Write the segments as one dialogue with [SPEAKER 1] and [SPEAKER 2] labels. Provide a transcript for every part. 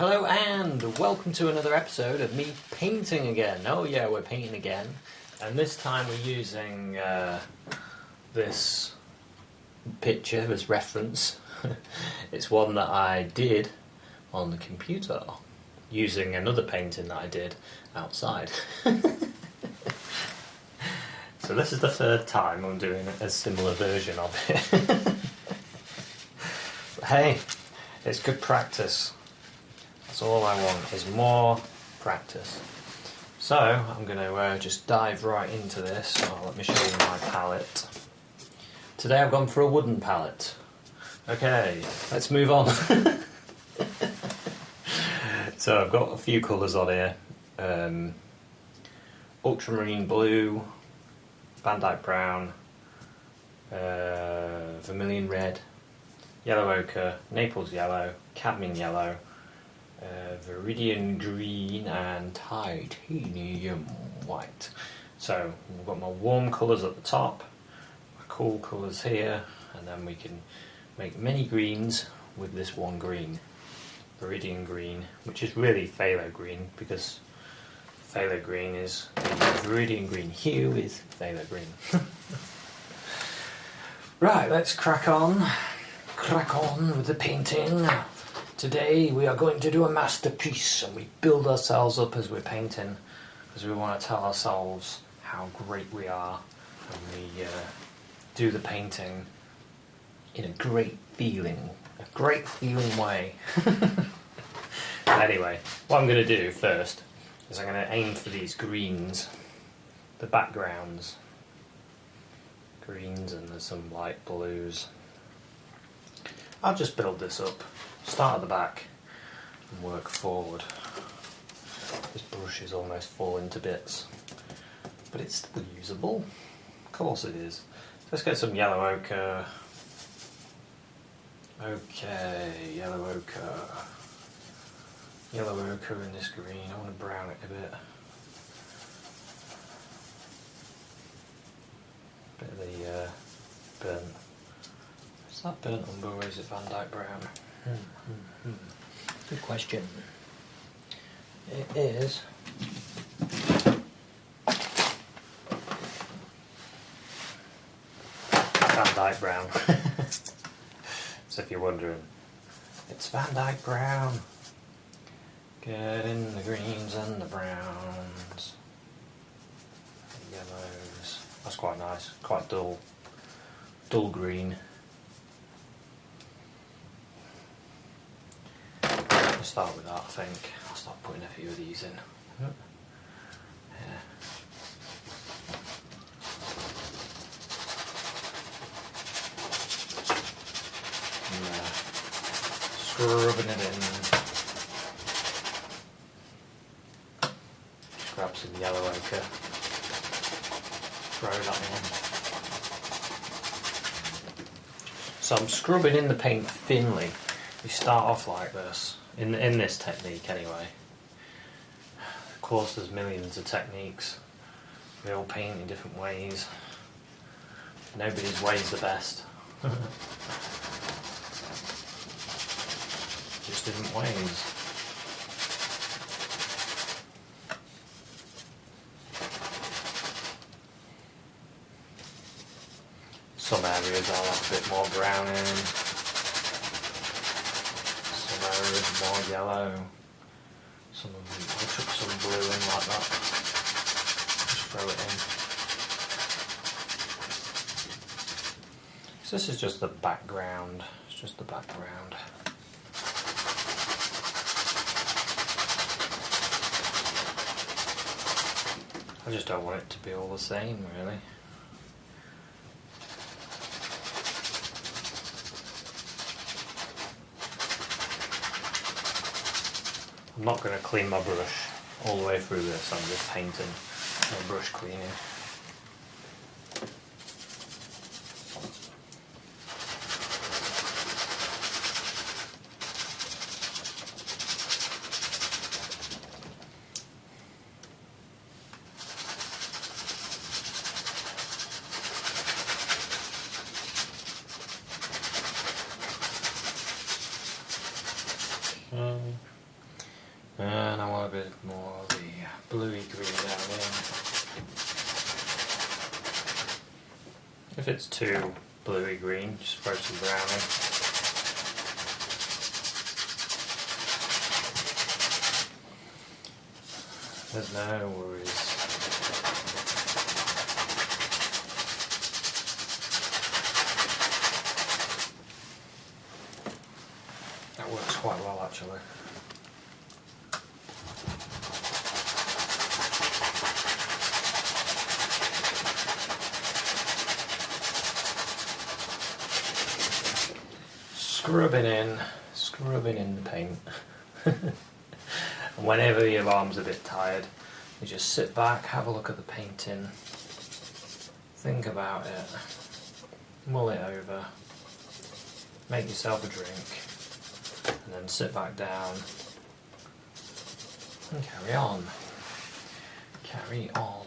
[SPEAKER 1] Hello and welcome to another episode of me painting again. Oh yeah, we're painting again. And this time we're using this picture, this reference. It's one that I did on the computer using another painting that I did outside. So this is the third time I'm doing a similar version of it. But hey, it's good practice. That's all I want, is more practice. So, I'm going to just dive right into this. Oh, let me show you my palette. Today I've gone for a wooden palette. Okay, let's move on. So I've got a few colours on here. Ultramarine blue, Van Dyke brown, vermilion red, yellow ochre, Naples yellow, cadmium yellow, Viridian green and titanium white. So we've got my warm colours at the top, my cool colours here, and then we can make many greens with this one green, Viridian green, which is really phthalo green because phthalo green is the Viridian green hue is phthalo green. Right, let's crack on with the painting. Today we are going to do a masterpiece, and we build ourselves up as we're painting because we want to tell ourselves how great we are, and we do the painting in a great feeling way. Anyway, what I'm going to do first is I'm going to aim for these greens, the backgrounds, greens, and there's some light blues. I'll just build this up. Start at the back and work forward. This brush is almost falling to bits, but it's still usable. Of course it is. Let's get some yellow ochre. Okay, yellow ochre. Yellow ochre in this green. I want to brown it a bit. Bit of the burnt. Is that burnt umber or is it Van Dyke brown? Good question. It is Van Dyke brown. So if you're wondering, it's Van Dyke brown. Get in the greens and the browns, the yellows. That's quite nice. Quite dull green. I'll start with that, I think. I'll start putting a few of these in. Yeah. Scrubbing it in. Just grab some yellow ochre. Throw that in. So I'm scrubbing in the paint thinly. We start off like this. In this technique anyway. Of course there's millions of techniques. We all paint in different ways. Nobody's way is the best. Just different ways. Some areas I'll have a bit more brown in. More yellow. Some of them, I took some blue in like that. Just throw it in. So this is just the background. It's just the background. I just don't want it to be all the same, really. I'm not going to clean my brush all the way through this, I'm just painting, no brush cleaning. And I want a bit more of the bluey green down here. If it's too bluey green, just throw some brown in. There's no worries. That works quite well actually. Scrubbing in the paint. And whenever your arm's a bit tired, you just sit back, have a look at the painting, think about it, mull it over, make yourself a drink, and then sit back down and carry on. Carry on.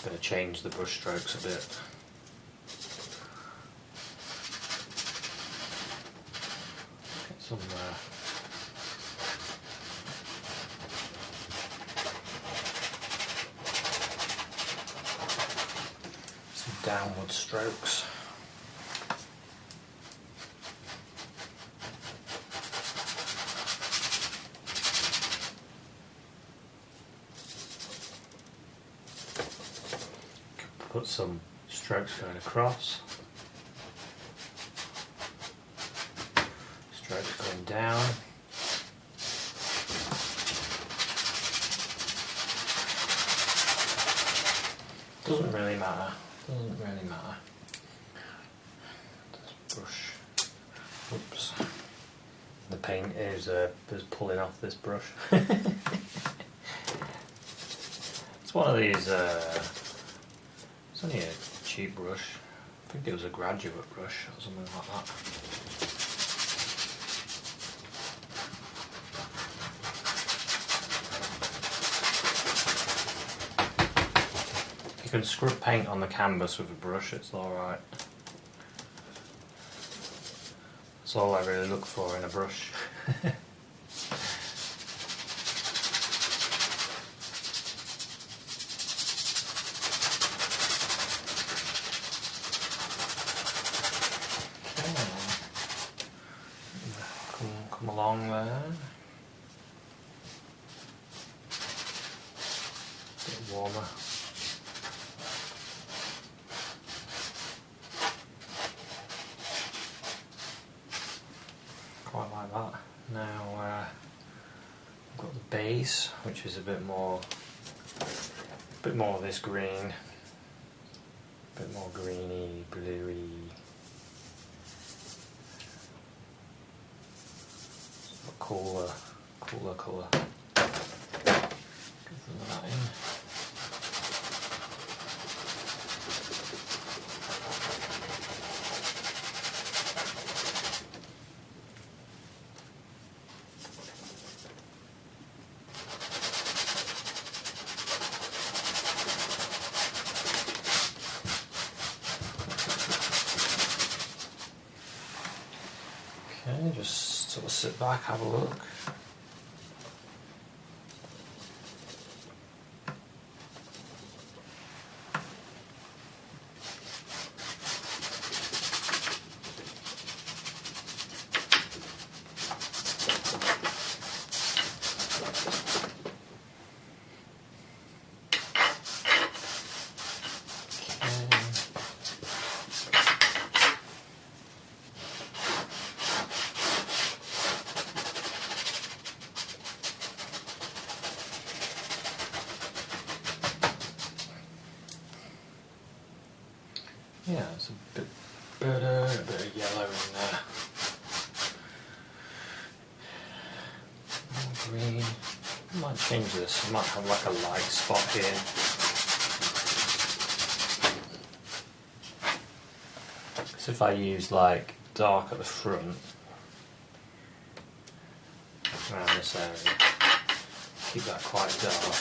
[SPEAKER 1] Going to change the brush strokes a bit. Get some downward strokes. Put some strokes going across, strokes going down. Doesn't really matter. Doesn't really matter. Just brush. Oops. The paint is pulling off this brush. It's one of these. It's only a cheap brush. I think it was a graduate brush or something like that. You can scrub paint on the canvas with a brush, it's alright. That's all I really look for in a brush. Come along there. A bit warmer. Quite like that. Now I've got the base, which is a bit more of this green, a bit more greeny, bluey. Cooler colour. Get some of that in. Okay, just sort of sit back, have a look. Yeah, it's a bit better, a bit of yellow in there. More green. I might change this. I might have like a light spot here. So if I use like dark at the front, around this area, keep that quite dark.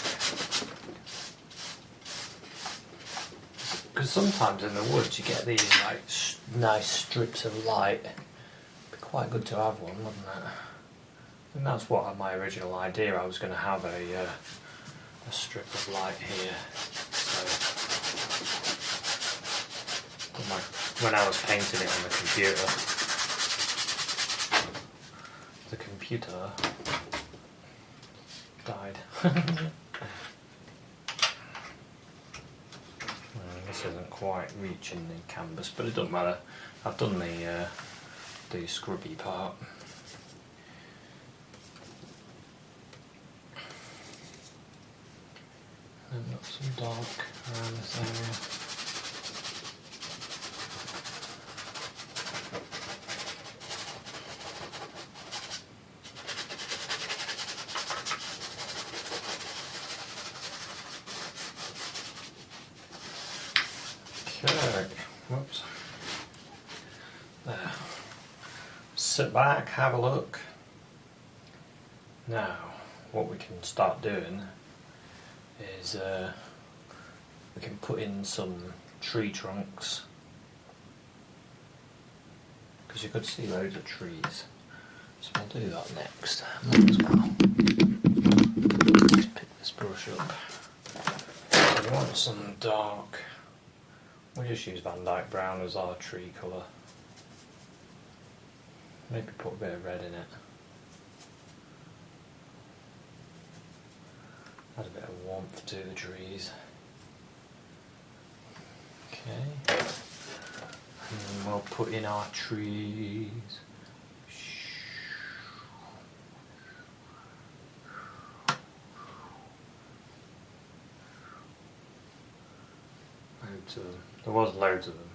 [SPEAKER 1] Because sometimes in the woods you get these like nice strips of light. It'd be quite good to have one, wouldn't it? And that's what my original idea. I was going to have a strip of light here. So when I was painting it on the computer died. This isn't quite reaching the canvas, but it doesn't matter. I've done the scrubby part. And got some dark around this area. Okay, whoops. There. Sit back, have a look. Now, what we can start doing is we can put in some tree trunks, because you could see loads of trees. So we'll do that next. Might as well. Let's pick this brush up. So we want some dark. We'll just use Van Dyke Brown as our tree colour. Maybe put a bit of red in it. Add a bit of warmth to the trees. Okay. And then we'll put in our trees. Loads of them. There was loads of them.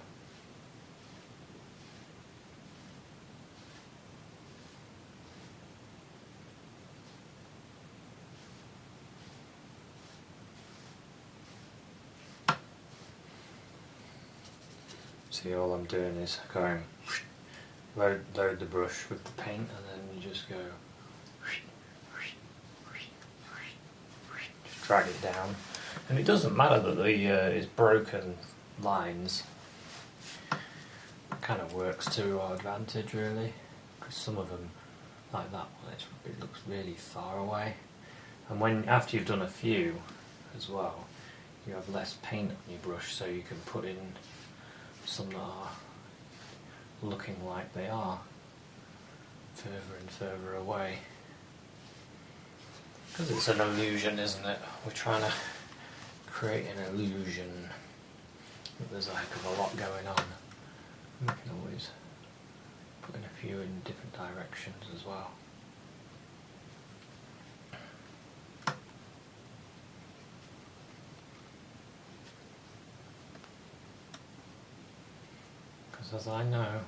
[SPEAKER 1] See, all I'm doing is going load the brush with the paint, and then you just go just drag it down, and it doesn't matter that it's broken lines. It kind of works to our advantage, really, because some of them, like that one, it looks really far away, and after you've done a few as well, you have less paint on your brush, so you can put in some that are looking like they are further and further away. Because it's an illusion, isn't it? We're trying to create an illusion that there's a heck of a lot going on. We can always put in a few in different directions as well. As I know,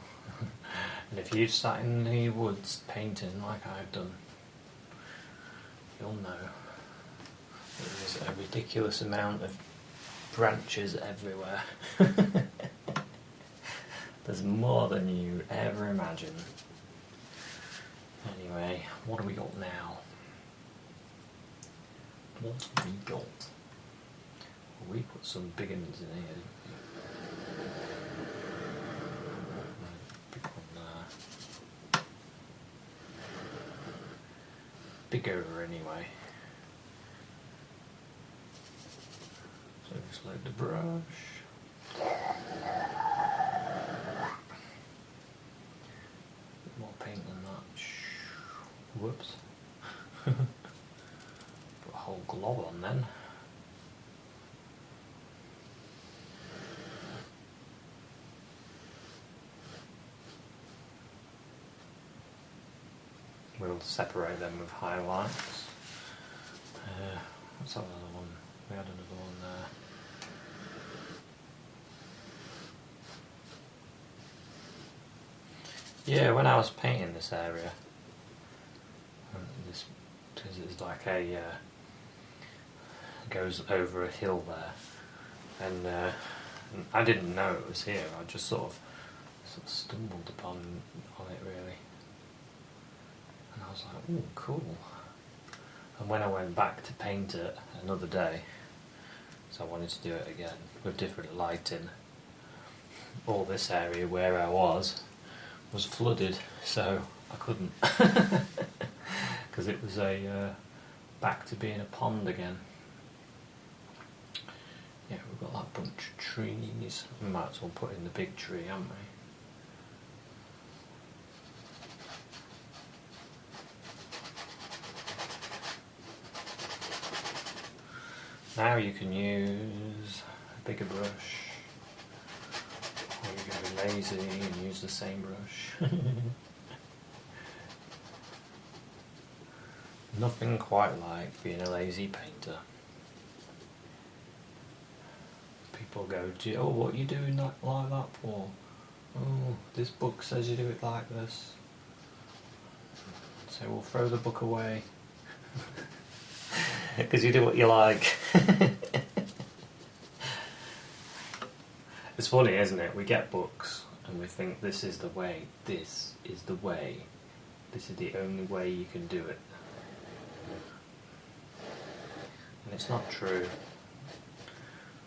[SPEAKER 1] and if you've sat in the woods painting like I've done, you'll know there's a ridiculous amount of branches everywhere. There's more than you ever imagine. Anyway, what do we got now? What have we got? Well, we put some big ones in here, didn't we? Bigger anyway. So just load the brush. Bit more paint than that. Whoops. Put a whole glob on then. We'll separate them with highlights. Let's have another one. We had another one there. Yeah, when I was painting this area, because it's like goes over a hill there, and I didn't know it was here. I just sort of stumbled upon it really. And I was like, ooh, cool. And when I went back to paint it another day, So I wanted to do it again with different lighting. All this area where I was flooded, so I couldn't, because it was back to being a pond again. Yeah, we've got that bunch of trees. We might as well put in the big tree, haven't we? Now you can use a bigger brush, or you can be lazy and use the same brush. Nothing quite like being a lazy painter. People go, oh, what are you doing like that for? Oh, this book says you do it like this. So we'll throw the book away. Because you do what you like. It's funny, isn't it? We get books and we think this is the way, this is the way, this is the only way you can do it. And it's not true.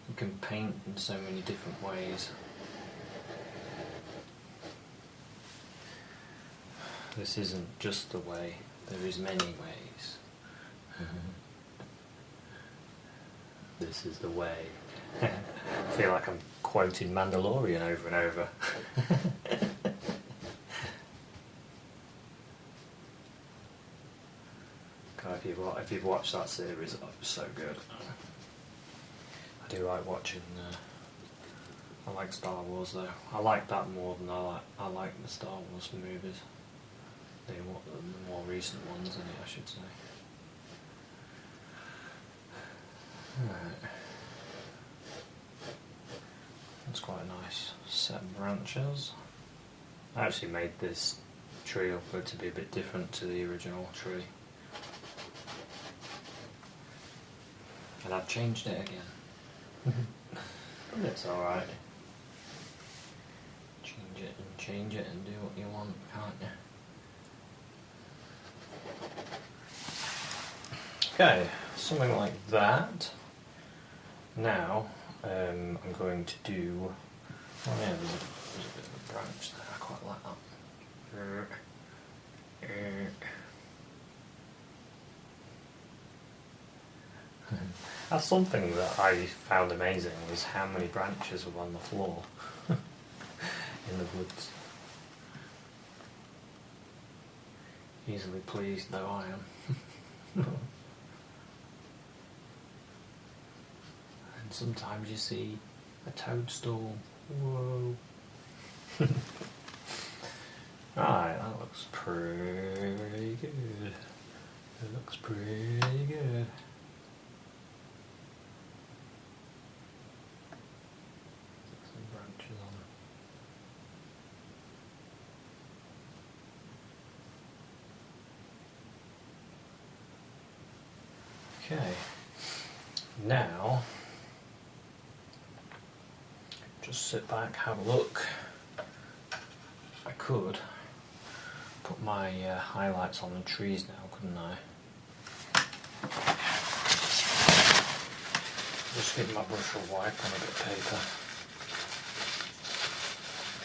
[SPEAKER 1] You can paint in so many different ways. This isn't just the way, there is many ways. This is the way. I feel like I'm quoting Mandalorian over and over. God, if you've watched that series, it was so good. I do like watching. I like Star Wars though. I like that more than I like the Star Wars movies. The more recent ones, I should say. Right. That's quite a nice set of branches. I actually made this tree up to be a bit different to the original tree. And I've changed it again. But it's alright. Change it and do what you want, can't you? Okay, something like that. Now, I'm going to do... Oh yeah, there's a bit of a branch there, I quite like that. That's something that I found amazing, was how many branches were on the floor in the woods. Easily pleased though I am. And sometimes you see a toadstool. Whoa. Alright, that looks pretty good. It looks pretty good. Some branches on. Okay. Now, just sit back, have a look. I could put my highlights on the trees now, couldn't I? Just give my brush a wipe on a bit of paper.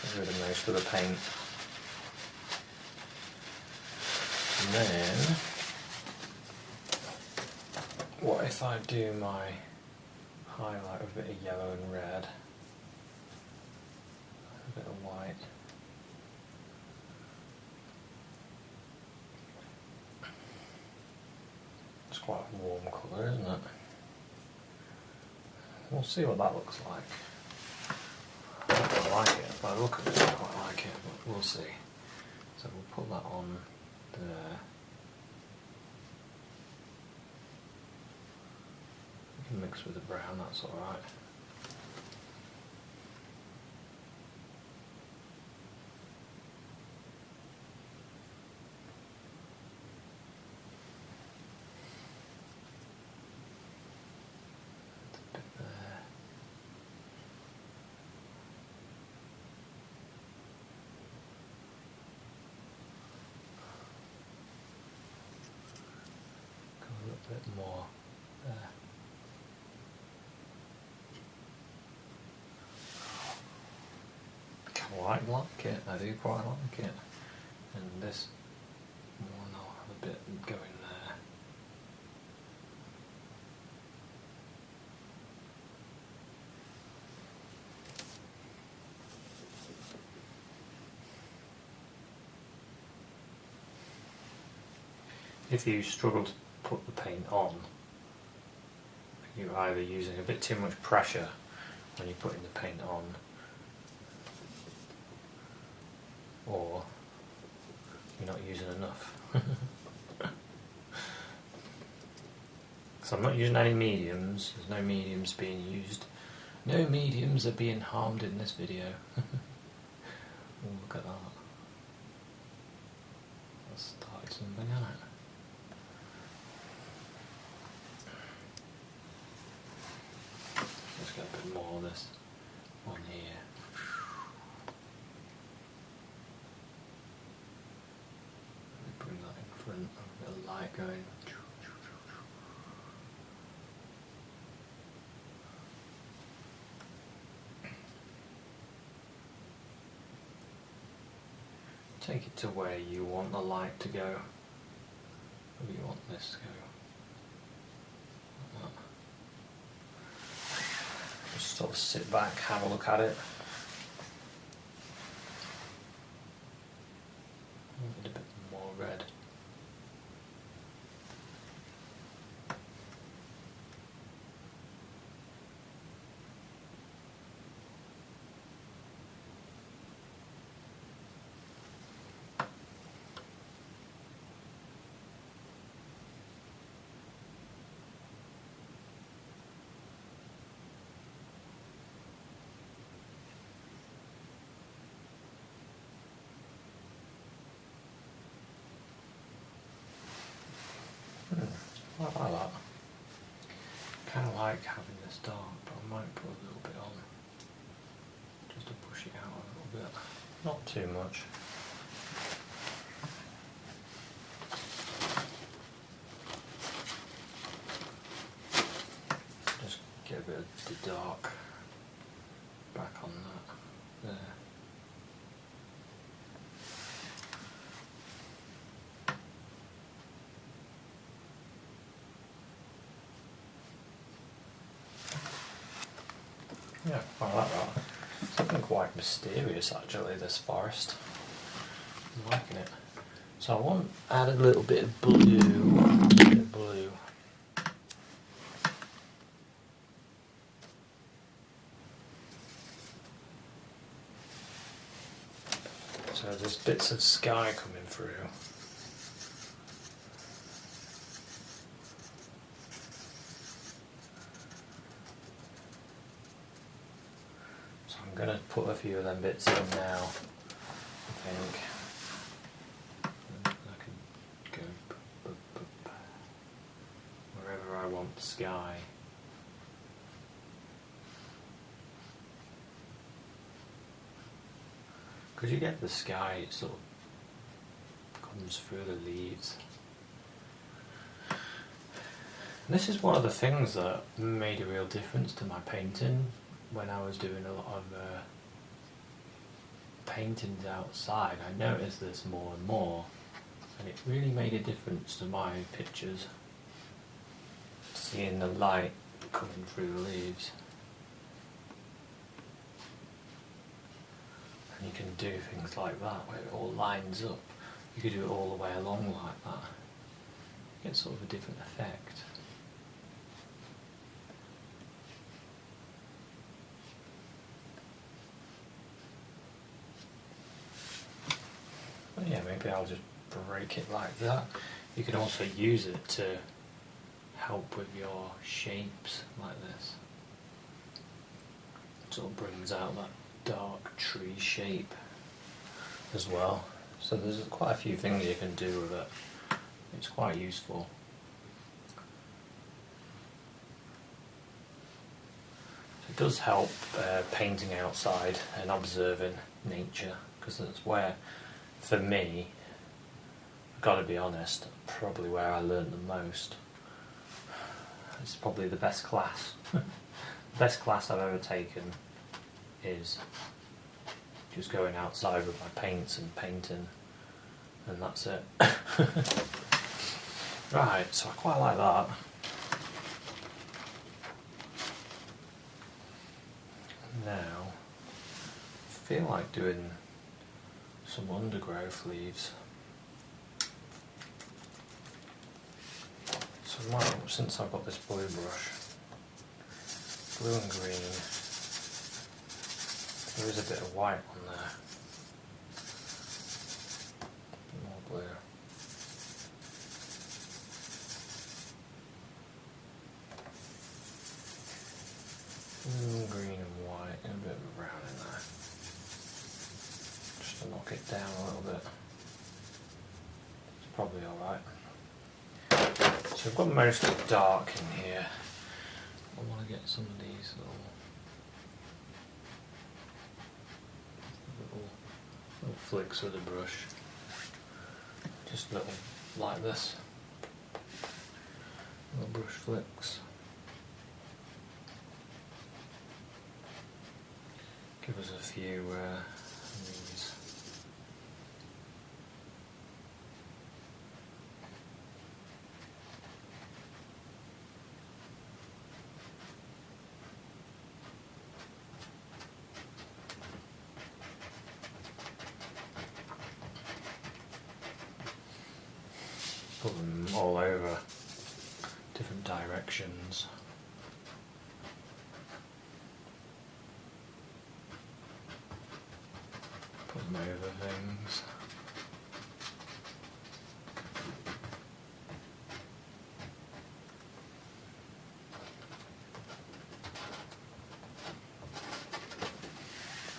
[SPEAKER 1] Get rid of most of the paint. And then, what if I do my highlight with a bit of yellow and red? A bit of white. It's quite a warm colour, isn't it? We'll see what that looks like. I don't quite like it. By the look of it, I don't quite like it, but we'll see. So we'll put that on there. We can mix with the brown, that's alright. Bit more there. quite like it. I do quite like it. And this one, I'll have a bit going there. If you struggle to put the paint on, you're either using a bit too much pressure when you're putting the paint on, or you're not using enough. So I'm not using any mediums. There's no mediums being used. No mediums are being harmed in this video. Oh, look at that. That's started something, isn't it? Let's get a bit more of this on here. Bring that in front, a bit of light going. Take it to where you want the light to go. Where you want this to go. Like that. Just sort of sit back, have a look at it. Need a bit more red. I like that. Kind of like having this dark, but I might put a little bit on just to push it out a little bit. Not too much. Just get a bit of the dark back on that there. Yeah, I like that. Something quite mysterious actually, this forest. I'm liking it. So I want to add a little bit of blue. So there's bits of sky coming through. I'm going to put a few of them bits in now, I think. And I can go wherever I want the sky. Because you get the sky, it sort of comes through the leaves. And this is one of the things that made a real difference to my painting. When I was doing a lot of paintings outside, I noticed this more and more, and it really made a difference to my pictures, seeing the light coming through the leaves. And you can do things like that, where it all lines up. You could do it all the way along like that. You get sort of a different effect. Yeah, maybe I'll just break it like that. You can also use it to help with your shapes like this. It sort of brings out that dark tree shape as well. So there's quite a few things you can do with it. It's quite useful. It does help painting outside and observing nature, because that's where, for me, I've got to be honest, probably where I learnt the most. It's probably the best class. The best class I've ever taken is just going outside with my paints and painting, and that's it. Right, so I quite like that. Now, I feel like doing some undergrowth leaves. So since I've got this blue brush, blue and green, there is a bit of white on there. More blue. Blue, green and white, and a bit of brown in there. Just to knock it down a little bit. It's probably alright. So I've got mostly dark in here. I want to get some of these little flicks with the brush. Just little, like this. Little brush flicks. Give us a few these. Put them all over different directions. Put them over things.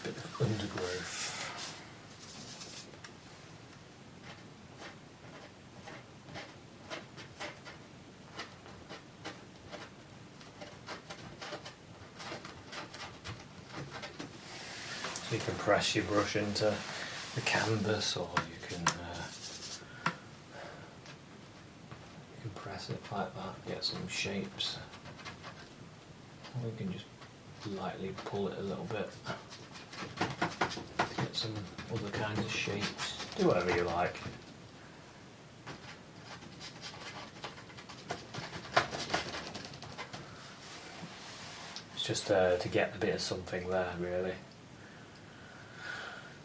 [SPEAKER 1] Bit of undergrowth. So you can press your brush into the canvas, or you can press it like that, get some shapes. Or you can just lightly pull it a little bit to get some other kinds of shapes. Do whatever you like. It's just to get a bit of something there, really.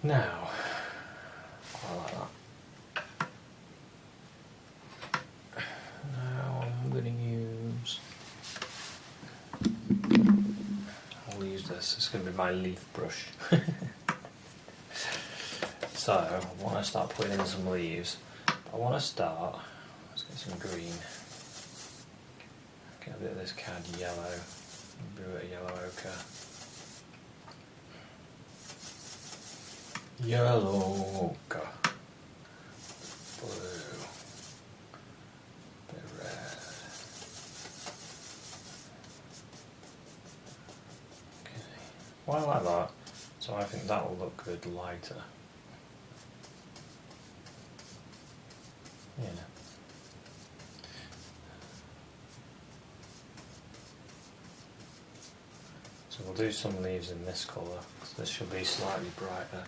[SPEAKER 1] Now, I like that. Now I'm going to use, I'll use this, it's going to be my leaf brush. So, I want to start putting in some leaves. I want to start, let's get some green. Get a bit of this cad yellow, a bit of yellow ochre. Yellow ochre, blue, bit of red. Okay, well, I like that, so I think that will look good lighter. Yeah. So we'll do some leaves in this colour, because this should be slightly brighter.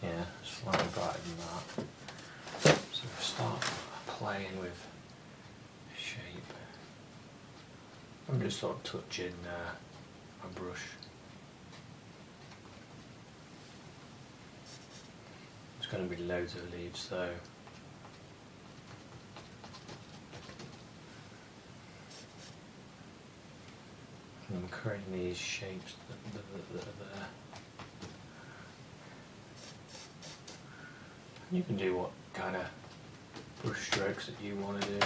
[SPEAKER 1] Yeah, slightly brighter than that. So we'll start playing with shape. I'm just sort of touching my brush. There's going to be loads of leaves though. And I'm creating these shapes that are there. You can do what kind of brush strokes that you want to do.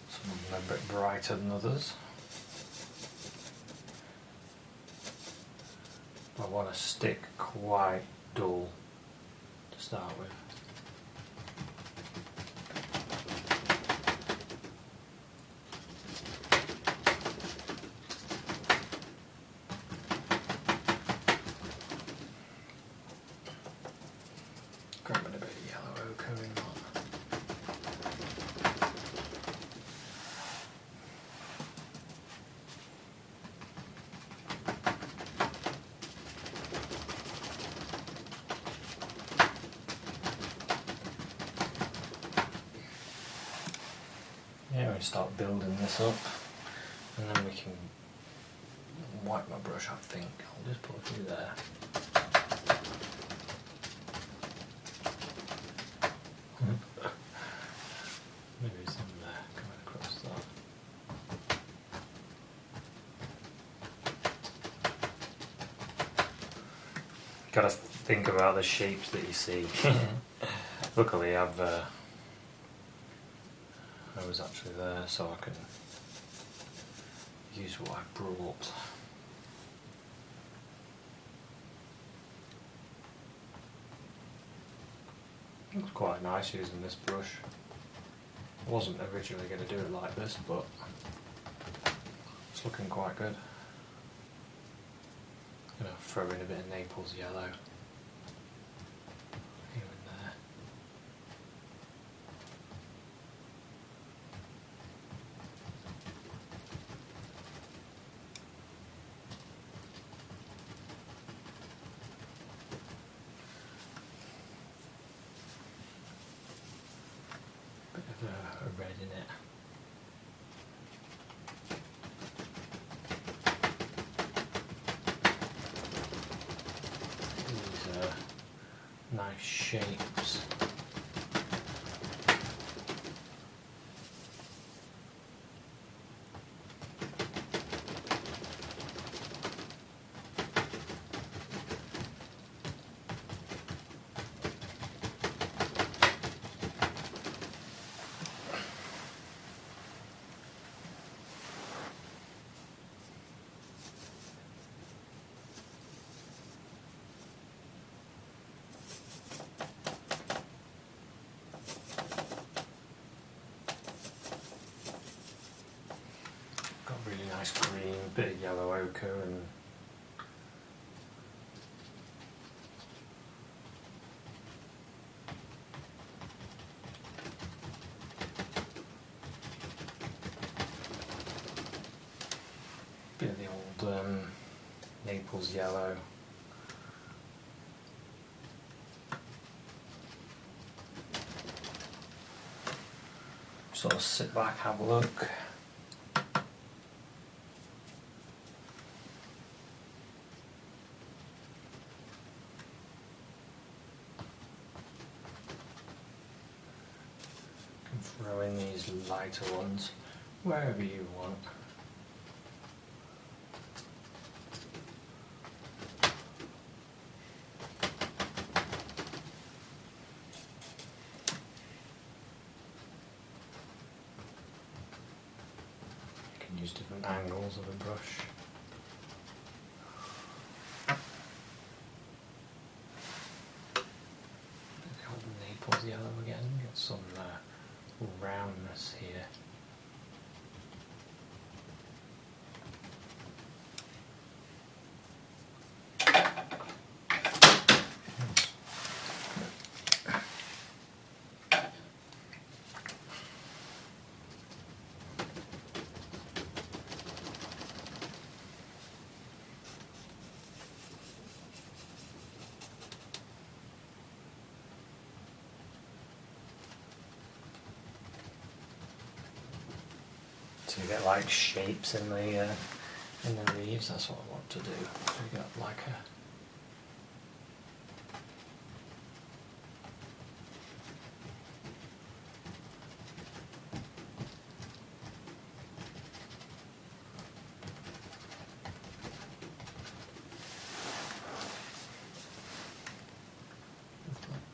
[SPEAKER 1] Some of them are a bit brighter than others. I want to stick quite dull to start with. start building this up, and then we can wipe my brush, I think. I'll just put a few there. Maybe some there coming across that. Gotta think about the shapes that you see. Luckily I was actually there, so I can use what I brought. Looks quite nice using this brush. I wasn't originally going to do it like this, but it's looking quite good. I'm going to throw in a bit of Naples yellow here and there. Bit of a red in it. These are nice shapes. Got really nice green, bit of yellow ochre, and bit of the old Naples yellow. Sort of sit back, have a look. Throw in these lighter ones wherever you want. You can use different angles of the brush. Got the Naples yellow again, got some roundness here. So you get like shapes in the leaves. That's what I want to do. So you get like a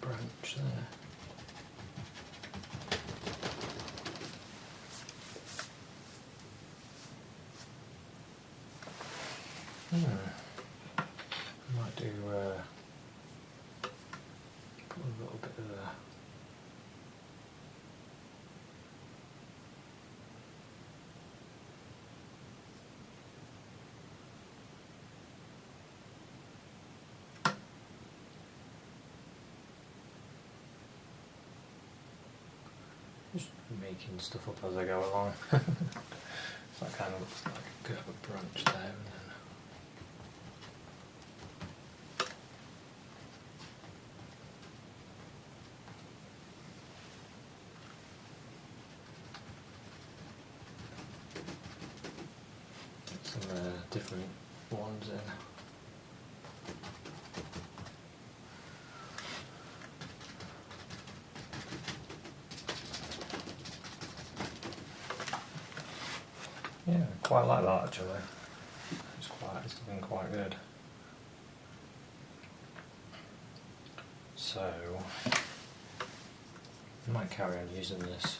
[SPEAKER 1] branch there. Might do put a little bit of just making stuff up as I go along. So that kind of looks like a bit of a branch there, and then some different ones in. Yeah, quite like that actually. It's looking quite good. So I might carry on using this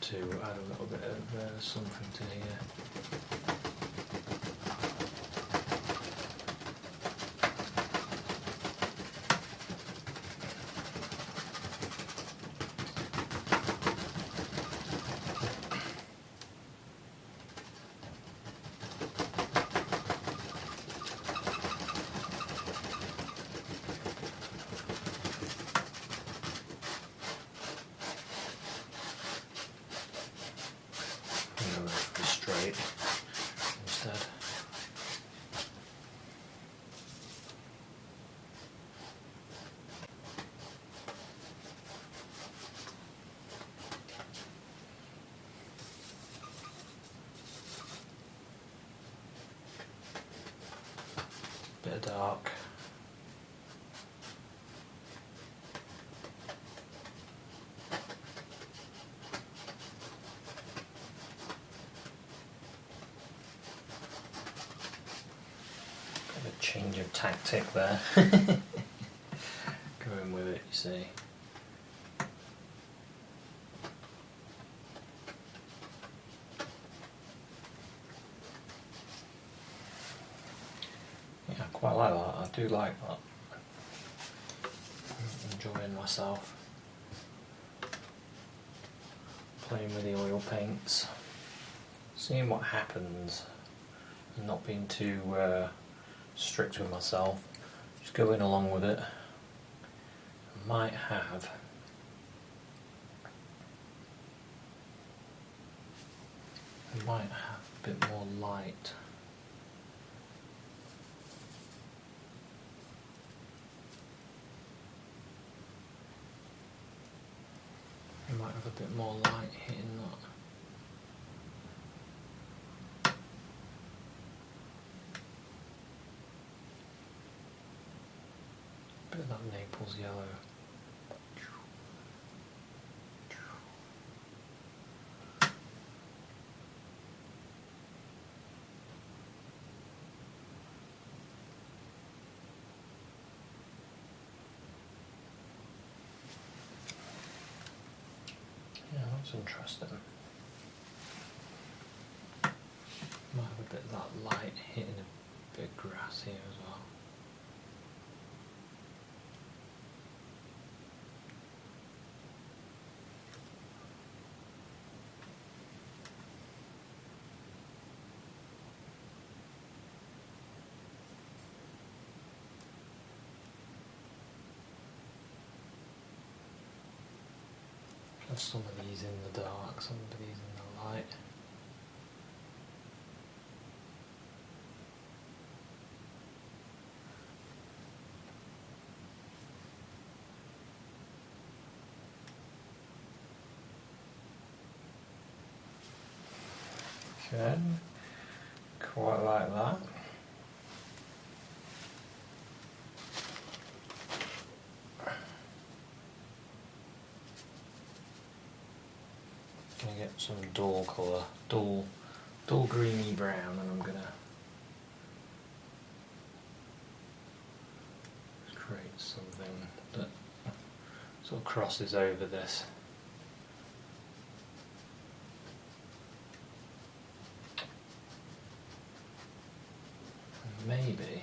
[SPEAKER 1] to add a little bit of something to here. Straight instead. Bit of dark. Change of tactic there. Going with it, you see. Yeah, I quite like that. I do like that. I'm enjoying myself playing with the oil paints, seeing what happens, and not being too strict with myself, just going along with it. I might have a bit more light. I might have a bit more light hitting that. Bit of that Naples yellow. Yeah, that's interesting. Might have a bit of that light hitting a bit of grass here as well. Some of these in the dark, some of these in the light. Okay, quite like that. Gonna get some dull colour, dull greeny brown, and I'm gonna create something that sort of crosses over this. And maybe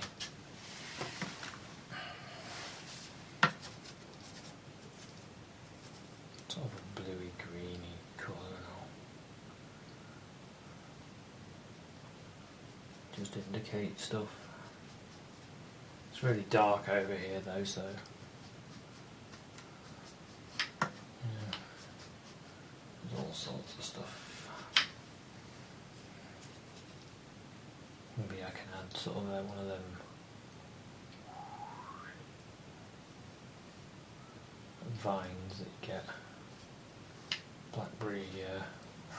[SPEAKER 1] sort of a bluey greeny colour now. Just indicate stuff. It's really dark over here though, so yeah, there's all sorts of stuff. Maybe I can add sort of one of them vines that you get, blackberry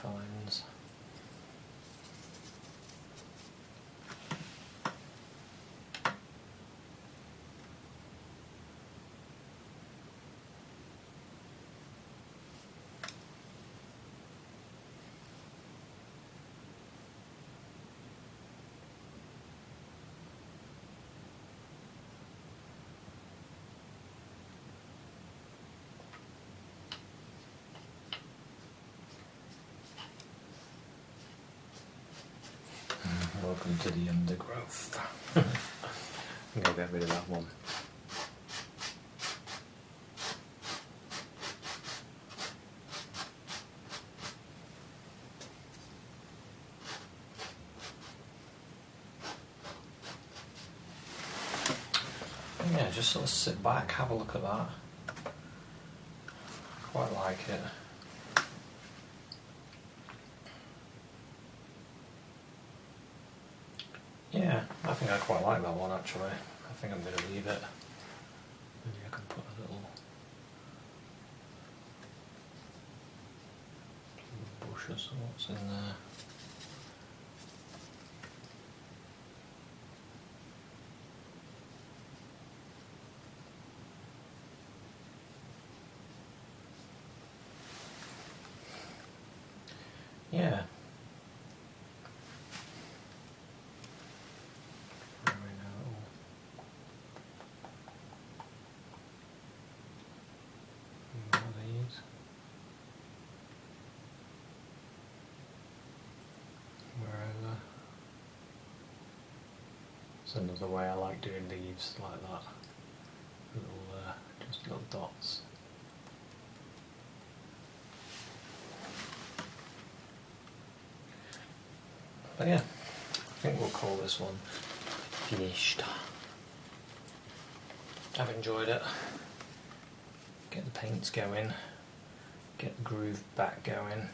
[SPEAKER 1] vines. Welcome to the undergrowth. I think I'll get rid of that one. Yeah, just sort of sit back, have a look at that. Quite like it. Yeah, I think I quite like that one actually. I think I'm going to leave it. Maybe I can put a little bush or sorts in there. Yeah. It's another way I like doing leaves like that. Little, just little dots. But yeah, I think we'll call this one finished. I've enjoyed it. Get the paints going, get the groove back going,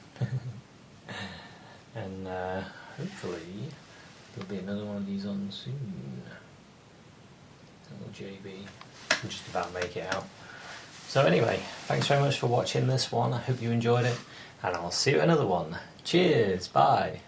[SPEAKER 1] and hopefully there'll be another one of these on soon. Little JB, can just about make it out. So anyway, thanks very much for watching this one. I hope you enjoyed it, and I'll see you at another one. Cheers, bye.